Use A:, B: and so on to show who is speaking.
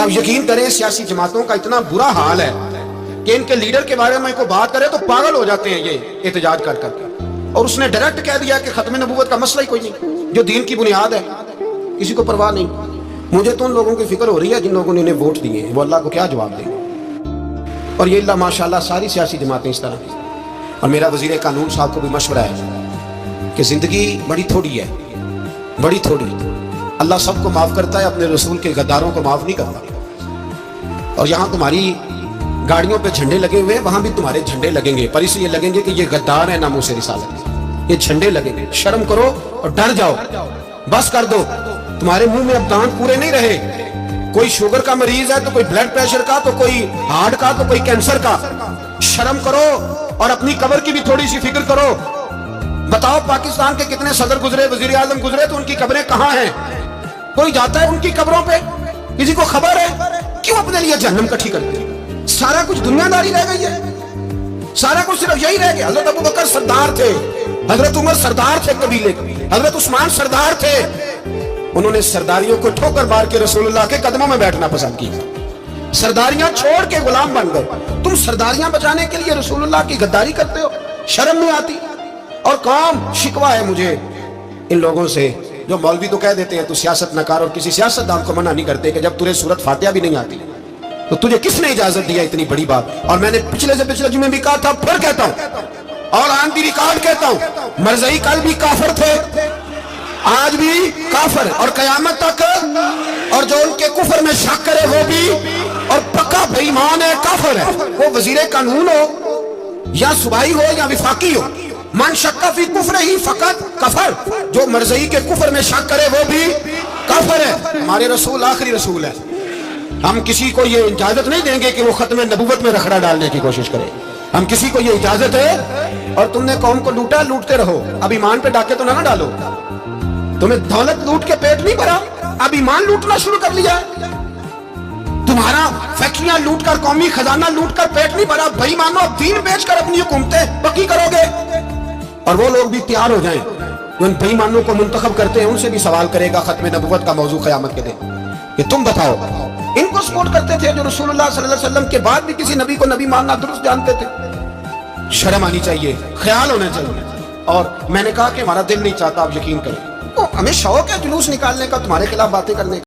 A: आप यकीन करें सियासी जमातों का इतना बुरा हाल है कि इनके लीडर के बारे में कोई बात करे तो पागल हो जाते हैं ये एहतजाज कर करके। और उसने डायरेक्ट कह दिया कि खत्म नबूवत का मसला ही कोई नहीं, जो दीन की बुनियाद है, किसी को परवाह नहीं। मुझे तो उन लोगों की फिक्र हो रही है जिन लोगों ने इन्हें वोट दिए, वो अल्लाह को क्या जवाब देंगे। और ये अल्लाह माशाल्लाह सारी सियासी जमातें इस तरह की। और मेरा वजीर कानून साहब को भी मशवरा है कि जिंदगी बड़ी थोड़ी है, बड़ी थोड़ी। अल्लाह सबको माफ करता है, अपने रसूल के गद्दारों को माफ नहीं करता। और यहाँ तुम्हारी गाड़ियों पे झंडे लगे हुए हैं, वहां भी तुम्हारे झंडे लगेंगे, पर इसलिए लगेंगे कि ये गद्दार है नामों से रिसालत। ये झंडे लगेंगे। शर्म करो और डर जाओ, बस कर दो। तुम्हारे मुंह में अब दांत पूरे नहीं रहे। कोई शुगर का मरीज है तो कोई ब्लड प्रेशर का, तो कोई हार्ट का, तो कोई कैंसर का। शर्म करो और अपनी कब्र की भी थोड़ी सी फिक्र करो। बताओ पाकिस्तान के कितने सदर गुजरे, वजीर आजम गुजरे, तो उनकी कब्रें कहाँ हैं? कोई जाता है उनकी कब्रों पे? किसी को खबर है? क्यों अपने लिए जहन्नम इकट्ठी करते हैं? सारा कुछ दुनियादारी रह गई है, सारा कुछ सिर्फ यही रह गया। हजरत अबू बकर सरदार थे, हजरत उमर सरदार थे कबीले के, हजरत उस्मान सरदार थे। उन्होंने सरदारियों को ठोकर मार के रसूलुल्लाह के कदमों में बैठना पसंद किया। सरदारियां छोड़ के गुलाम बन गए। तुम सरदारियां बचाने के लिए रसूलुल्लाह की गद्दारी करते हो, शर्म नहीं आती? और काम शिकवा है मुझे इन लोगों से जो मौलवी तो कह देते हैं तू सियासत न कर, और किसी सियासतदान को मना नहीं करते कि जब तुझे सूरत फातिहा भी नहीं आती तो तुझे किसने इजाजत दिया इतनी बड़ी बात। और मैंने पिछले से पिछले जुमे भी कहा था, फिर कहता हूं और आन दी रिकॉर्ड कहता हूं, मरज़ई कल भी काफिर थे, आज भी काफिर और कयामत तक। और जो उनके कुफर में शक करे वो भी और पक्का बेईमान है, काफिर है। वो वजीर कानून हो या सूबाई हो या विफाकी हो, मन शक्का फी कुफर ही फकत कफर। जो मरज़ई के कुफर में शक करे वो भी काफिर है। हमारे रसूल आखिरी रसूल है। हम किसी को ये इजाजत नहीं देंगे कि वो खत्म नबूवत में रखड़ा डालने की कोशिश करे। हम किसी को ये इजाजत है। और तुमने कौम को लूटा, लूटते रहो, अब ईमान पे डाके तो ना डालो। तुम्हें दौलत लूट के पेट नहीं भरा, अब ईमान लूटना शुरू कर लिया। तुम्हारा फैक्ट्रियां लूट कर, कौमी खजाना लूट कर पेट नहीं भरा। भाई मानो अब दीन बेचकर अपनी हुकूमतें पक्की करोगे। और वो लोग भी तैयार हो जाएं जो उन बेईमानों को मुंतखब करते हैं, उनसे भी सवाल करेगा खत्म नबूवत का मौजू क़यामत के दिन कि तुम बताओ। इनको सपोर्ट करते थे जो रसूलुल्लाह सल्लल्लाहु अलैहि वसल्लम के बाद भी किसी नबी को नबी मानना दुरुस्त जानते थे। शर्म आनी चाहिए, ख्याल होना चाहिए। और मैंने कहा कि हमारा दिल नहीं चाहता, आप यकीन करें। तो हमें शौक है जुलूस निकालने का, तुम्हारे खिलाफ बातें करने का।